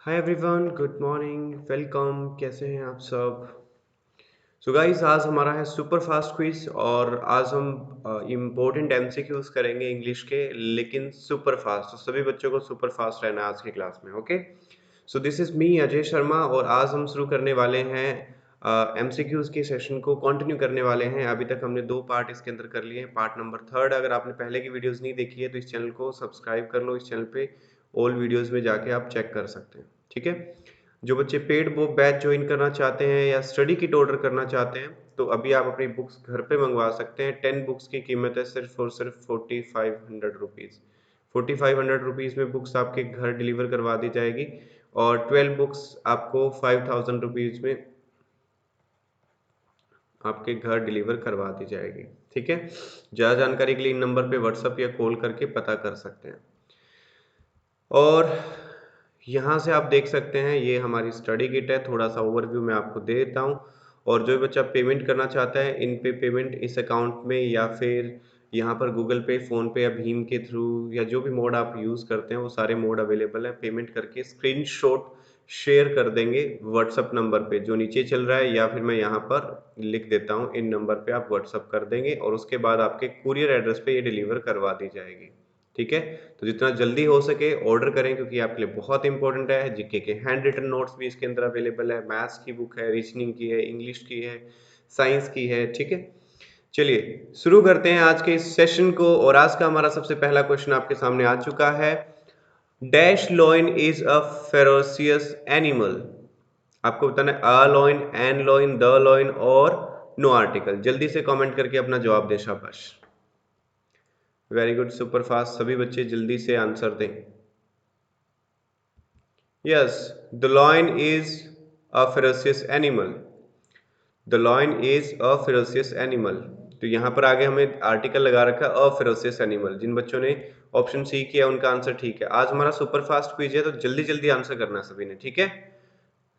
Hi everyone, good morning, welcome. कैसे हैं आप सब? सो गाइस, आज हमारा है सुपर फास्ट क्विज और आज हम इम्पोर्टेंट एमसीक्यूज करेंगे इंग्लिश के, लेकिन सुपर फास्ट। तो सभी बच्चों को सुपर फास्ट रहना है आज की क्लास में, okay? So this is me Ajay Sharma और आज हम शुरू करने वाले हैं एमसीक्यूज के सेशन को कंटिन्यू करने वाले हैं। अभी तक हमने 2 पार्ट इसके अंदर कर लिए हैं। पार्ट नंबर 3, अगर आपने पहले की वीडियोस नहीं देखी है तो इस चैनल को सब्सक्राइब कर लो। इस चैनल पे ऑल वीडियोस में जाके आप चेक कर सकते हैं, ठीक है? जो बच्चे पेड वो बैच ज्वाइन करना चाहते हैं या स्टडी किट ऑर्डर करना चाहते हैं तो अभी आप अपनी बुक्स घर पे मंगवा सकते हैं। 10 बुक्स की कीमत है सिर्फ और सिर्फ 4500 रुपीज़। 4500 रुपीज़ में बुक्स आपके घर डिलीवर करवा दी जाएगी और 12 बुक्स आपको 5000 रुपीज़ में आपके घर डिलीवर करवा दी जाएगी, ठीक है? ज़्यादा जानकारी के लिए इन नंबर पे व्हाट्सअप या कॉल करके पता कर सकते हैं। और यहाँ से आप देख सकते हैं ये हमारी स्टडी किट है। थोड़ा सा ओवरव्यू मैं आपको दे देता हूँ। और जो बच्चा पेमेंट करना चाहता है इन पे पेमेंट इस अकाउंट में या फिर यहाँ पर गूगल पे, फोन पे या भीम के थ्रू या जो भी मोड आप यूज़ करते हैं वो सारे मोड अवेलेबल है। पेमेंट करके स्क्रीनशॉट शेयर कर देंगे व्हाट्सअप नंबर पे जो नीचे चल रहा है, या फिर मैं यहाँ पर लिख देता हूँ, इन नंबर पे आप व्हाट्सअप कर देंगे और उसके बाद आपके कुरियर एड्रेस पे ये डिलीवर करवा दी जाएगी, ठीक है? तो जितना जल्दी हो सके ऑर्डर करें क्योंकि आपके लिए बहुत इंपॉर्टेंट है। जीके के हैंड रिटन नोट्स भी इसके अंदर अवेलेबल है, मैथ्स की बुक है, रीजनिंग की है, इंग्लिश की है, साइंस की है, ठीक है? चलिए शुरू करते हैं आज के इस सेशन को। और आज का हमारा सबसे पहला क्वेश्चन आपके सामने आ चुका है। Dash lion is a ferocious animal. आपको बताना है a lion, an lion, the lion और नो आर्टिकल। जल्दी से कमेंट करके अपना जवाब दें, शाबाश। Very good, super fast. सभी बच्चे जल्दी से आंसर दें। Yes, the lion is a ferocious animal. The lion is a ferocious animal. तो यहाँ पर आगे हमें आर्टिकल लगा रखा है अ फेरोसियस एनिमल। जिन बच्चों ने ऑप्शन सी किया उनका आंसर ठीक है। आज हमारा सुपर फास्ट क्विज है तो जल्दी जल्दी आंसर करना है सभी ने, ठीक है?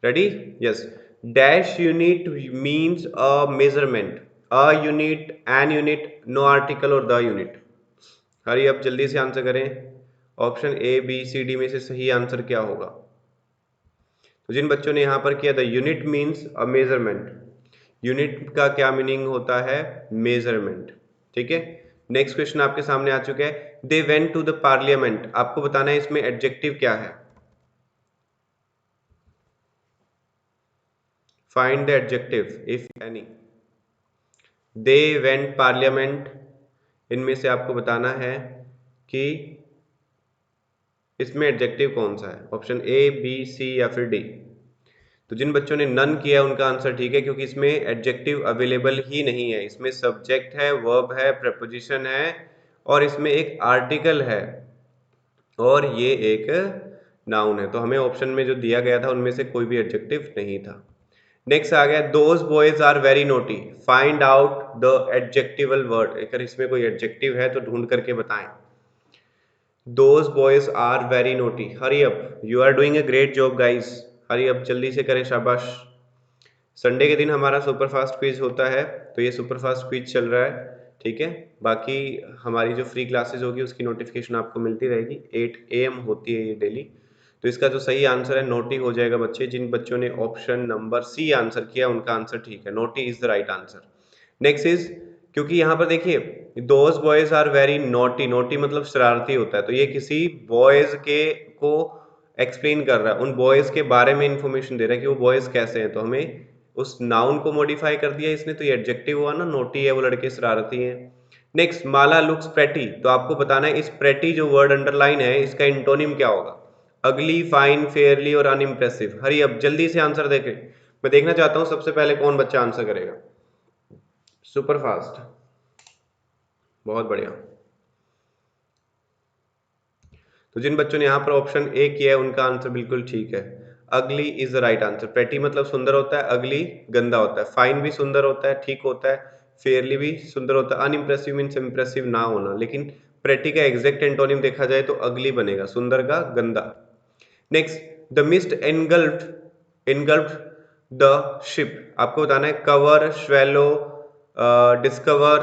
Ready? Yes. Dash unit means a measurement. A unit, an unit, no article और द यूनिट। हरी अब जल्दी से आंसर करें। Option A B C D में से सही आंसर क्या होगा? तो जिन बच्चों ने यहां पर किया the unit means a measurement. Unit का क्या मीनिंग होता है? मेजरमेंट, ठीक है? नेक्स्ट क्वेश्चन आपके सामने आ चुका है। They went to the parliament. आपको बताना है इसमें एडजेक्टिव क्या है। Find the adjective if any. They went parliament, इनमें से आपको बताना है कि इसमें एडजेक्टिव कौन सा है। ऑप्शन ए, बी, सी या फिर डी। तो जिन बच्चों ने नन किया उनका आंसर ठीक है क्योंकि इसमें एडजेक्टिव अवेलेबल ही नहीं है। इसमें सब्जेक्ट है, वर्ब है, प्रपोजिशन है और इसमें एक आर्टिकल है और ये एक नाउन है। तो हमें ऑप्शन में जो दिया गया था उनमें से कोई भी एडजेक्टिव नहीं था। नेक्स्ट आ गया, those boys are very naughty. Find out the adjectival word. अगर इसमें कोई एडजेक्टिव है तो ढूंढ करके बताएं। Those boys are very naughty. Hurry up, you are doing a great job guys. Hurry up, जल्दी से करें, शाबाश। संडे के दिन हमारा सुपर फास्ट क्विज होता है तो ये सुपर फास्ट क्विज चल रहा है, ठीक है? बाकी हमारी जो फ्री क्लासेस होगी उसकी नोटिफिकेशन आपको मिलती रहेगी। 8 AM होती है ये डेली। तो इसका जो सही आंसर है नोटी हो जाएगा बच्चे। जिन बच्चों ने ऑप्शन नंबर सी आंसर किया उनका आंसर ठीक है, naughty is the right answer. Next is, क्योंकि यहाँ पर देखिए those boys are very naughty, naughty मतलब शरारती होता है, तो ये किसी बॉयज के को एक्सप्लेन कर रहा है, उन बॉयज के बारे में इंफॉर्मेशन दे रहा है कि वो बॉयज कैसे हैं। तो हमें उस नाउन को मॉडिफाई कर दिया इसने, तो ये एडजेक्टिव हुआ ना, नोटी है वो लड़के शरारती हैं। नेक्स्ट, माला लुक्स प्रेटी। तो आपको बताना है इस प्रेटी जो वर्ड अंडरलाइन है इसका इंटोनिम क्या होगा। अगली, फाइन, फेयरली और अनइम्प्रेसिव। हरी अब जल्दी से आंसर देखें। मैं देखना चाहता हूं सबसे पहले कौन बच्चा आंसर करेगा। सुपर फास्ट, बहुत बढ़िया। तो जिन बच्चों ने यहाँ पर ऑप्शन ए किया है उनका आंसर बिल्कुल ठीक है। अगली is the right answer. Pretty मतलब सुंदर होता है, अगली गंदा होता है, फाइन भी सुंदर होता है, ठीक होता है, फेयरली भी सुंदर होता है, अनइम्प्रेसिव मीन्स इम्प्रेसिव ना होना। लेकिन प्रेटी का एग्जैक्ट एंटोनिम देखा जाए तो अगली बनेगा, सुंदर का गंदा। Next, the mist engulfed the ship. आपको बताना है कवर, स्वेलो, डिस्कवर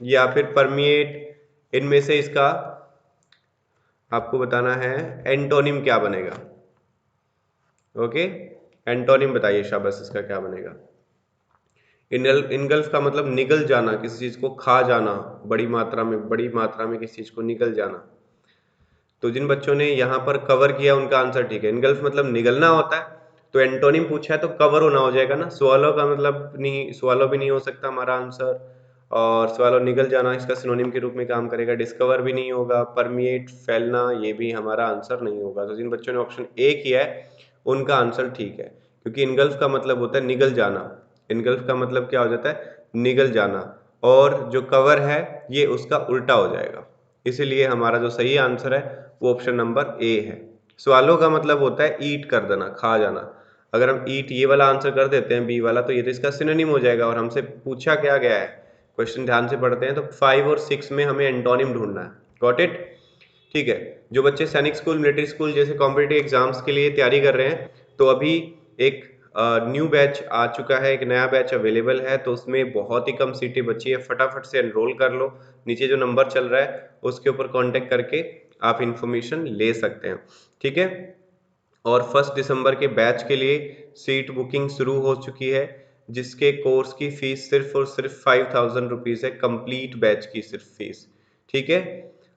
या फिर परमिएट। इनमें से इसका आपको बताना है एंटोनिम क्या बनेगा। ओके, एंटोनिम बताइए शाबाश, इसका क्या बनेगा? इनगल्फ का मतलब निगल जाना, किसी चीज को खा जाना, बड़ी मात्रा में किसी चीज को निगल जाना। तो जिन बच्चों ने यहाँ पर कवर किया उनका आंसर ठीक है। इनगल्फ मतलब निगलना होता है, तो एंटोनिम पूछा है तो कवर होना हो जाएगा ना। स्वॉलो का मतलब नहीं, स्वॉलो भी नहीं हो सकता हमारा आंसर, और स्वॉलो निगल जाना इसका सिनोनिम के रूप में काम करेगा। डिस्कवर भी नहीं होगा, परमिएट फैलना ये भी हमारा आंसर नहीं होगा। तो जिन बच्चों ने ऑप्शन ए किया है उनका आंसर ठीक है, क्योंकि इनगल्फ का मतलब होता है निगल जाना। इनगल्फ का मतलब क्या हो जाता है? निगल जाना। और जो कवर है ये उसका उल्टा हो जाएगा, इसीलिए हमारा जो सही आंसर है वो ऑप्शन नंबर ए है। स्वालो का मतलब होता है ईट कर देना, खा जाना। अगर हम ईट ये वाला आंसर कर देते हैं बी वाला, तो ये तो इसका सिनोनिम हो जाएगा। और हमसे पूछा क्या गया है, क्वेश्चन ध्यान से पढ़ते हैं तो 5 और 6 में हमें एंटोनिम ढूंढना है। Got it? ठीक है। जो बच्चे सैनिक स्कूल, मिलिट्री स्कूल जैसे कॉम्पिटिटिव एग्जाम्स के लिए तैयारी कर रहे हैं, तो अभी एक न्यू बैच आ चुका है, एक नया बैच अवेलेबल है, तो उसमें बहुत ही कम सीटें बची है। फटाफट से एनरोल कर लो, नीचे जो नंबर चल रहा है उसके ऊपर कांटेक्ट करके आप इंफॉर्मेशन ले सकते हैं। ठीक है। और 1 दिसंबर के बैच के लिए सीट बुकिंग शुरू हो चुकी है, जिसके कोर्स की फीस सिर्फ और सिर्फ 5000 रुपीज़ है, कंप्लीट बैच की सिर्फ फीस। ठीक है।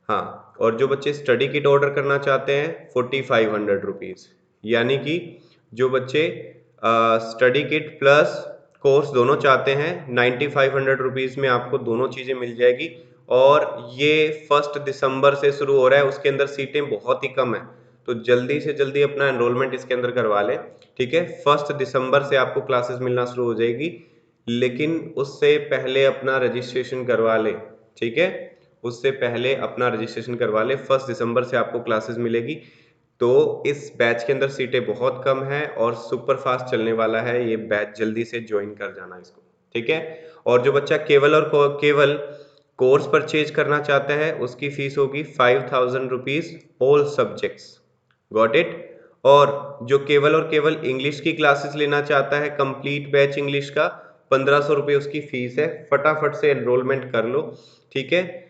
हाँ, और जो बच्चे स्टडी किट ऑर्डर करना चाहते हैं 4500 रुपीज़, यानी कि जो बच्चे स्टडी किट प्लस कोर्स दोनों चाहते हैं 9500 रुपीज़ में आपको दोनों चीज़ें मिल जाएगी। और ये 1 दिसंबर से शुरू हो रहा है, उसके अंदर सीटें बहुत ही कम है, तो जल्दी से जल्दी अपना एनरोलमेंट इसके अंदर करवा लें। ठीक है। 1 दिसंबर से आपको क्लासेस मिलना शुरू हो जाएगी, लेकिन उससे पहले अपना रजिस्ट्रेशन करवा लें। ठीक है, उससे पहले अपना रजिस्ट्रेशन करवा लें। 1 दिसंबर से आपको क्लासेस मिलेगी। तो इस बैच के अंदर सीटें बहुत कम है और सुपर फास्ट चलने वाला है ये बैच, जल्दी से ज्वाइन कर जाना इसको। ठीक है। और जो बच्चा केवल कोर्स परचेज करना चाहता है उसकी फीस होगी 5000 rupees, all subjects. Got it? और जो केवल और केवल इंग्लिश की क्लासेस लेना चाहता है, कंप्लीट बैच इंग्लिश का, 1500 रुपये उसकी फीस है। फटाफट से एनरोलमेंट कर लो। ठीक है।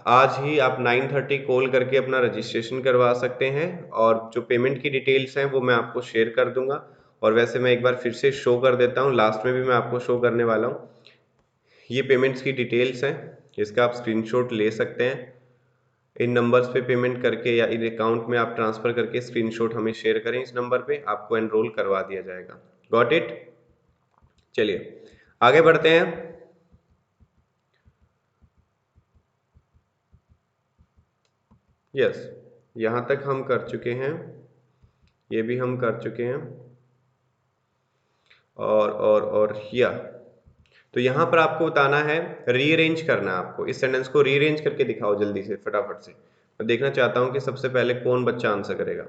आज ही आप 9:30 कॉल करके अपना रजिस्ट्रेशन करवा सकते हैं, और जो पेमेंट की डिटेल्स हैं वो मैं आपको शेयर कर दूंगा। और वैसे मैं एक बार फिर से शो कर देता हूँ, लास्ट में भी मैं आपको शो करने वाला हूँ। ये पेमेंट्स की डिटेल्स हैं, इसका आप स्क्रीनशॉट ले सकते हैं। इन नंबर्स पे पेमेंट करके या इन अकाउंट में आप ट्रांसफर करके स्क्रीनशॉट हमें शेयर करें, इस नंबर पे आपको एनरोल करवा दिया जाएगा। Got it? चलिए आगे बढ़ते हैं। यस, यहाँ तक हम कर चुके हैं, ये भी हम कर चुके हैं। और या तो यहाँ पर आपको बताना है, रीअरेंज करना है आपको। इस सेंटेंस को रीअरेंज करके दिखाओ जल्दी से, फटाफट से। मैं देखना चाहता हूँ कि सबसे पहले कौन बच्चा आंसर करेगा।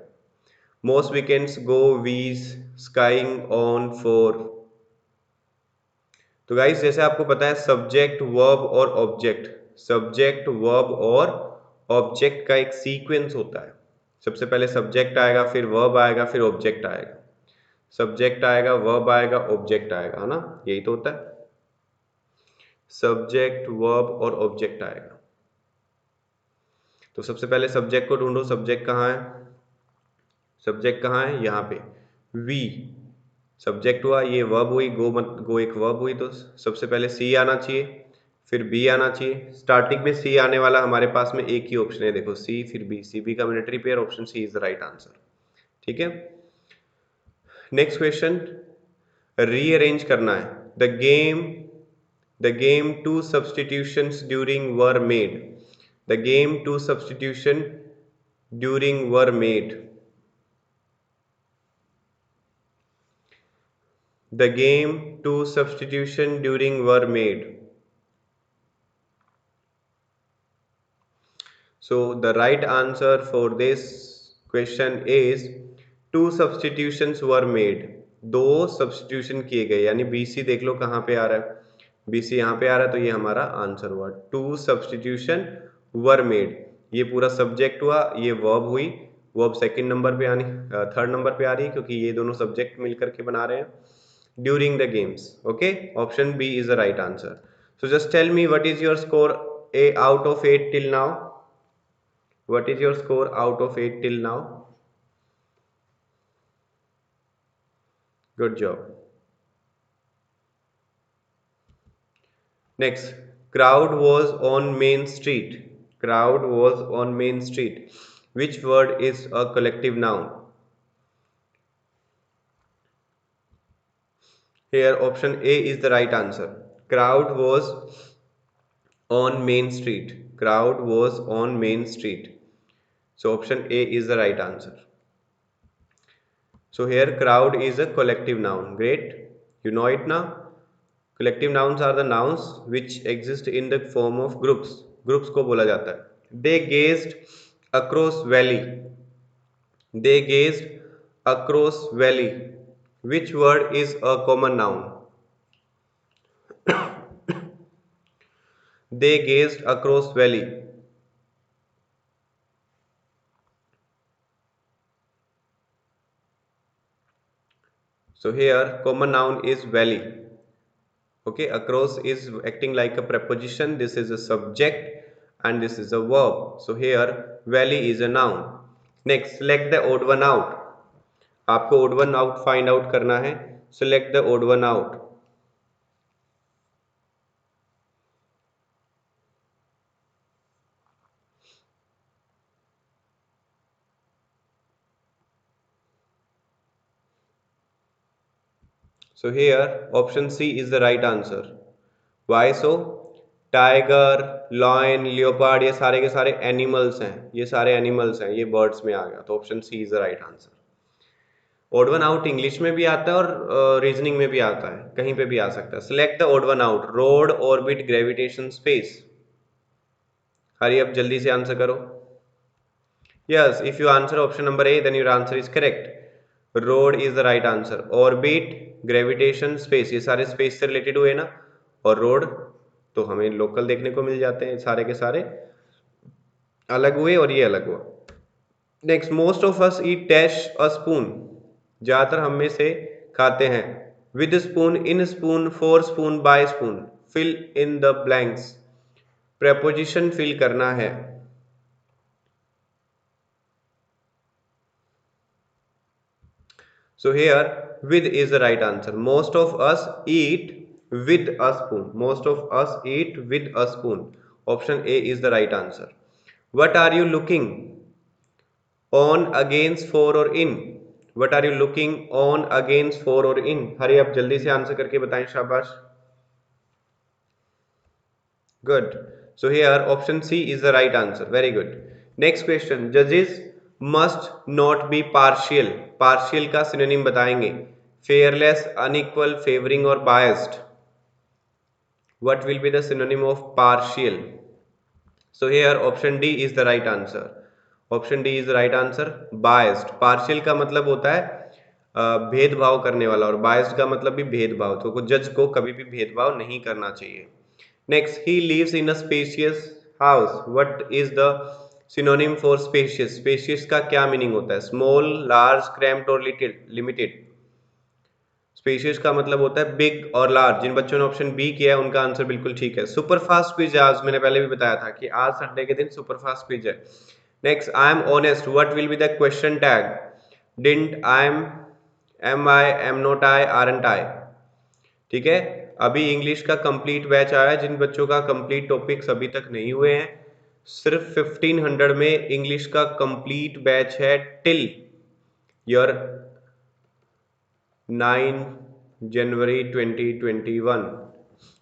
मोस्ट वीकेंड्स गो वीज स्काइंग ऑन फॉर। तो गाइस जैसे आपको पता है सब्जेक्ट वर्ब और ऑब्जेक्ट, सब्जेक्ट वर्ब और ऑब्जेक्ट का एक सीक्वेंस होता है। सबसे पहले सब्जेक्ट आएगा, फिर वर्ब आएगा, फिर ऑब्जेक्ट आएगा। सब्जेक्ट आएगा, वर्ब आएगा, ऑब्जेक्ट आएगा, है ना? यही तो होता है, सब्जेक्ट वर्ब और ऑब्जेक्ट आएगा। तो सबसे पहले सब्जेक्ट को ढूंढो, सब्जेक्ट कहाँ है? सब्जेक्ट कहाँ है? यहाँ पे वी सब्जेक्ट हुआ, ये वर्ब हुई, गो एक वर्ब हुई, तो सबसे पहले सी आना चाहिए, फिर बी आना चाहिए। स्टार्टिंग में सी आने वाला हमारे पास में एक ही ऑप्शन है, देखो सी फिर बी, सी बी का military pair, option C is the right answer. ठीक है। नेक्स्ट क्वेश्चन, रीअरेंज करना है। The game two substitutions during war made. The game two substitution during war made. The game two substitution during were made. So the right answer for this question is two substitutions were made. दो substitution किए गए, यानी BC देख लो कहाँ पे आ रहा है, BC यहाँ पे आ रहा है, तो ये हमारा आंसर हुआ। टू सब्सटीट्यूशन वर मेड, ये पूरा सब्जेक्ट हुआ, ये वर्ब हुई, वर्ब सेकंड नंबर पे आनी, थर्ड नंबर पे आ रही है, क्योंकि ये दोनों सब्जेक्ट मिलकर के बना रहे हैं during the games. Okay, option B is the right answer. So just tell me what is your score a out of 8 till now? What is your score out of 8 till now? Good job. Next, crowd was on main street. Crowd was on main street. Which word is a collective noun? Here option A is the right answer. Crowd was on main street. Crowd was on main street. So option A is the right answer. So here crowd is a collective noun. Great. You know it now. Collective nouns are the nouns which exist in the form of groups. Groups को बोला जाता है. They gazed across valley. They gazed across valley. Which word is a common noun? They gazed across valley. So here common noun is valley. Okay, across is acting like a preposition. This is a subject and this is a verb. So here valley is a noun. Next, select the odd one out. आपको odd one out find out करना है. Select the odd one out. So here option C is the right answer. Why so? Tiger, lion, leopard ये सारे के सारे animals हैं. ये सारे एनिमल्स हैं. ये बर्ड्स में आ गया. तो option C is the right answer. Odd one out English में भी आता है और रीजनिंग में भी आता है. कहीं पे भी आ सकता है. Select the odd one out. Road, orbit, gravitation, space. Hurry अब जल्दी से आंसर करो. Yes, if you answer option number A then your answer is correct. Road is the right answer. Orbit, gravitation, space ये सारे space से related हुए ना. और रोड तो हमें लोकल देखने को मिल जाते हैं. सारे के सारे अलग हुए और ये अलग हुआ. Next, most of us eat dash a spoon. ज्यादातर हम में से खाते हैं with spoon, in spoon, for spoon, by spoon. Fill in the blanks. Preposition fill करना है. So here with is the right answer. Most of us eat with a spoon. Most of us eat with a spoon. Option A is the right answer. What are you looking on, against, for or in? What are you looking on, against, for or in? हरी आप जल्दी से answer करके बताएं. शाबाश. Good. So here option C is the right answer. Very good. Next question. Judges must not be partial. Partial का synonym बताएंगे. Fearless, unequal, favoring और biased. What will be the synonym of partial? So here option D is the right answer. Option D is the right answer. Biased. Partial का मतलब होता है भेदभाव करने वाला और biased का मतलब भी भेदभाव. तो जज को कभी भी भेदभाव नहीं करना चाहिए. Next, he lives in a spacious house. What is the synonym for spacious? Spacious का क्या मीनिंग होता है? Small, large, cramped और limited. स्पेशियस का मतलब होता है बिग और लार्ज. जिन बच्चों ने ऑप्शन बी किया है उनका आंसर बिल्कुल ठीक है. सुपर फास्ट क्विज आज मैंने पहले भी बताया था कि आज संडे के दिन सुपर फास्ट क्विज है. Next, I am honest. What will be the question tag? Didn't, I am I, am not I, aren't I. ठीक है. अभी इंग्लिश का कंप्लीट बैच आया है. जिन बच्चों का कंप्लीट टॉपिक्स अभी तक नहीं हुए हैं, सिर्फ 1500 में इंग्लिश का कंप्लीट बैच है टिल योर 9 जनवरी 2021.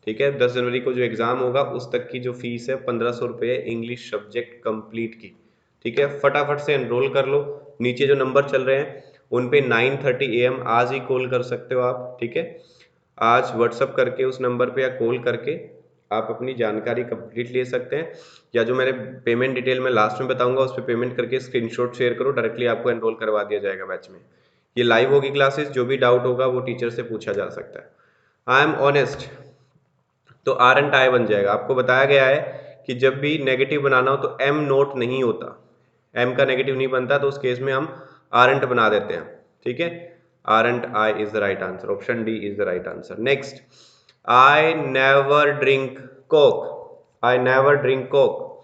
ठीक है. 10 जनवरी को जो एग्जाम होगा उस तक की जो फीस है 1500 रुपये इंग्लिश सब्जेक्ट कंप्लीट की. ठीक है. फटाफट से एनरोल कर लो. नीचे जो नंबर चल रहे हैं उन पे 9:30 AM आज ही कॉल कर सकते हो आप. ठीक है. आज व्हाट्सअप करके उस नंबर पे या कॉल करके आप अपनी जानकारी कंप्लीट ले सकते हैं. या जो मैंने पेमेंट डिटेल में लास्ट में बताऊंगा उस पर पेमेंट करके स्क्रीनशॉट शेयर करो. डायरेक्टली आपको एनरोल करवा दिया जाएगा बैच में. ये लाइव होगी क्लासेस. जो भी डाउट होगा वो टीचर से पूछा जा सकता है. आई एम ऑनेस्ट तो आरंट आई बन जाएगा. आपको बताया गया है कि जब भी नेगेटिव बनाना हो तो एम नोट नहीं होता. एम का नेगेटिव नहीं बनता तो उस केस में हम आरंट बना देते हैं. ठीक है. Aren't I is the right answer. Option D is the right answer. Next, I never drink Coke. I never drink Coke.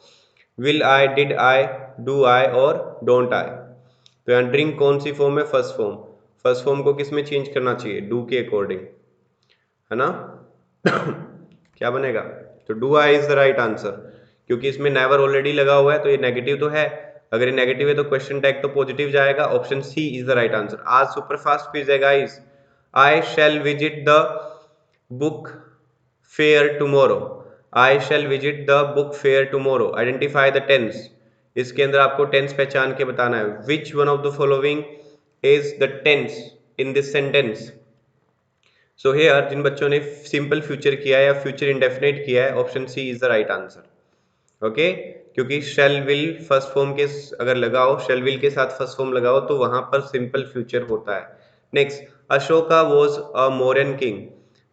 Will I, did I, do I और डोंट आई. तो यहाँ ड्रिंक कौन सी form है? First form. First form को किस में change करना चाहिए, डू के अकॉर्डिंग, है ना। क्या बनेगा, तो do I is the right answer, क्योंकि इसमें नेवर ऑलरेडी लगा हुआ है तो ये नेगेटिव तो है, अगर ये नेगेटिव है तो क्वेश्चन टैग तो पॉजिटिव जाएगा, option C is the right answer. आज सुपरफास्ट क्विज है guys, I shall visit the book fair tomorrow, I shall visit the book fair tomorrow, identify the tense, इसके अंदर आपको टेंस पहचान के बताना है, which one of the following is the tense in this sentence. So here जिन बच्चों ने सिंपल फ्यूचर किया है या फ्यूचर इंडेफिनेट किया है, option C is the right answer. Okay, क्योंकि शेल विल फर्स्ट फॉर्म के अगर लगाओ, शेल विल के साथ फर्स्ट फॉर्म लगाओ तो वहां पर सिंपल फ्यूचर होता है। Next, Ashoka was a Mauryan king,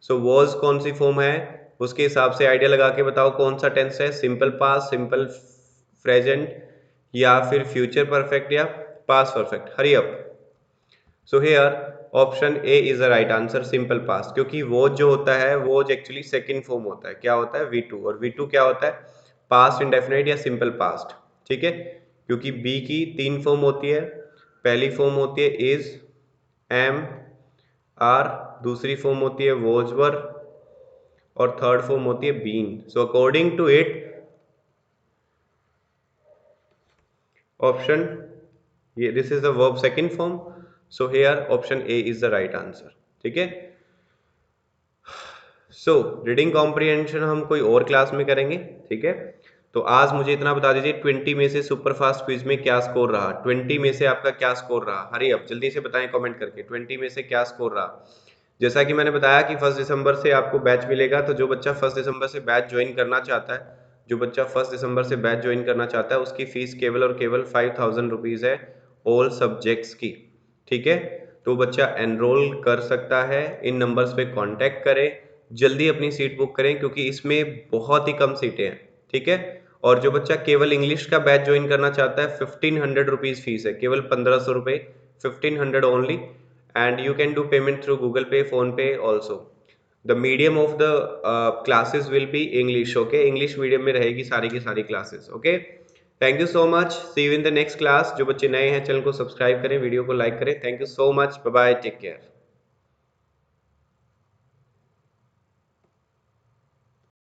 so was कौन सी फॉर्म है, उसके हिसाब से आइडिया लगा के बताओ कौन सा टेंस है, सिंपल पास्ट, सिंपल प्रेजेंट, या फिर फ्यूचर परफेक्ट या past perfect. Hurry up. So here option A is the right answer, simple past, क्योंकि वो जो होता है वो एक्चुअली सेकंड फॉर्म होता है, क्या होता है, V2, और V2 क्या होता है, पास्ट इंडेफिनिट या सिंपल पास्ट, ठीक है। क्योंकि बी की 3 फॉर्म होती है, पहली फॉर्म होती है इज, एम, आर, दूसरी फॉर्म होती है वॉज वर, और थर्ड फॉर्म होती है been. So according to it option, ये this is the verb second form, so here option A is the right answer, ठीक है। सो रीडिंग कॉम्प्रिहेंशन हम कोई और क्लास में करेंगे, ठीक है। तो आज मुझे इतना बता दीजिए 20 में से सुपरफास्ट क्विज में क्या स्कोर रहा, 20 में से आपका क्या स्कोर रहा, हरी अब जल्दी से बताएं कमेंट करके, 20 में से क्या स्कोर रहा। जैसा कि मैंने बताया कि 1 दिसंबर से आपको बैच मिलेगा, तो जो बच्चा 1 दिसंबर से बैच ज्वाइन करना चाहता है, जो बच्चा 1 दिसंबर से बैच ज्वाइन करना चाहता है, उसकी फीस केवल और केवल 5000 रुपीज़ है ऑल सब्जेक्ट्स की, ठीक है। तो बच्चा एनरोल कर सकता है, इन नंबर्स पे कांटेक्ट करें, जल्दी अपनी सीट बुक करें क्योंकि इसमें बहुत ही कम सीटें हैं, ठीक है। और जो बच्चा केवल इंग्लिश का बैच ज्वाइन करना चाहता है, 1500 रुपीज़ फीस है, केवल 1500 रुपये, 1500 only, and you can do payment through Google Pay, Phone Pay also. The medium of the classes will be English, okay? English medium में रहेगी सारी की सारी classes, okay? Thank you so much. See you in the next class. जो बच्चे नए हैं channel को सब्सक्राइब करें, वीडियो को लाइक करें. Thank you so much. Bye bye. Take care.